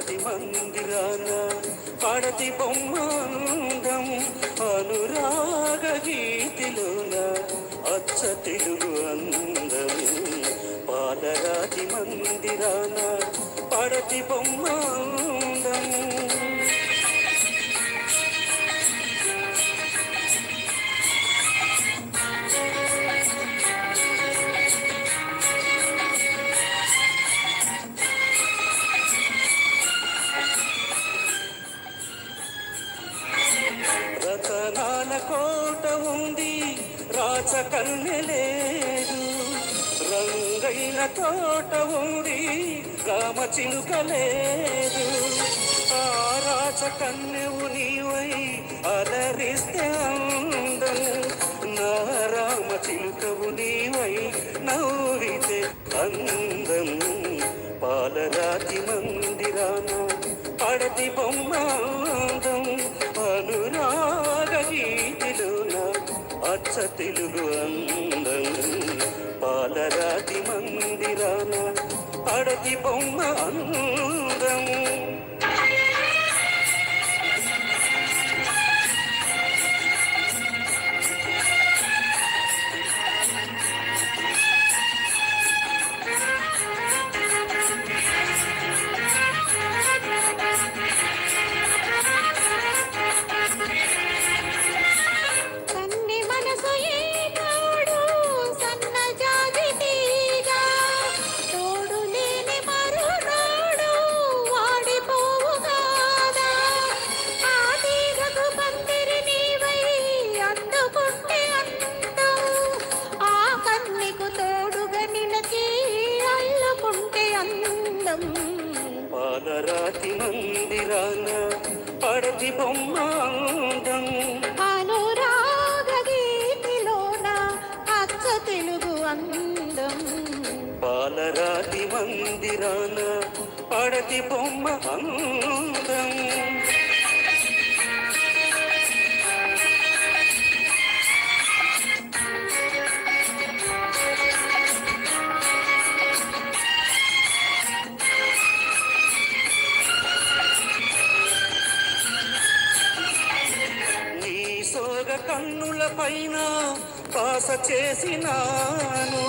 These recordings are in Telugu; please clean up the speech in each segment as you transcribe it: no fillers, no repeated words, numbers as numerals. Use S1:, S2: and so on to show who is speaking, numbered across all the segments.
S1: పాలరాతి మందిరాన పడతి బొమ్మాందం అనురాగ గీతిలోన అచ్చ తెలుగు అందం పాలరాతి మందిరాన పడతి బొమ్మాందం రతనాల కోట ఉంది రాచ కన్నె లేదు రంగైన తోట ఉంది రామ చిలుక లేదు ఆ రాచ కన్నెవు నీవై అలరిస్తే అందం నా రామ చిలుకవు నీవై నవ్వితే అందం పాలరాతి మందిరాన పడతి బొమ్మాందం అనురాగ గీతిలోన అచ్చ తెలుగు అందం పాలరాతి మందిరాన పడతి బొమ్మ అందం పాలరాతి మందిరాన పడతి బొమ్మాందం
S2: అనురాగ గీతిలోన అచ్చ తెలుగు అందం
S1: పాలరాతి మందిరాన పడతి బొమ్మ అందం కన్నుల పైన పాస చేసినాను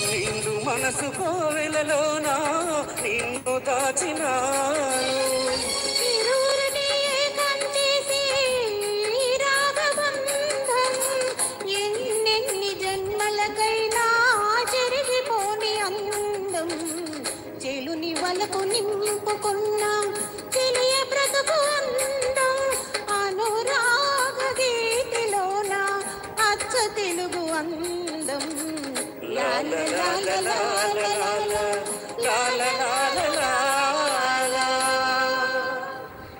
S1: నిన్ను మనసు కోవెలలోన నిన్ను దాచినాను
S2: ఎన్నెన్ని జన్మలకైనా జరిగిపోని అందం చెలుని వలకు నింపుకున్నా తెలియ బ్రతుకు అందం అనురాగ గీతిలోన అచ్చ తెలుగు అందం లా లా లా లా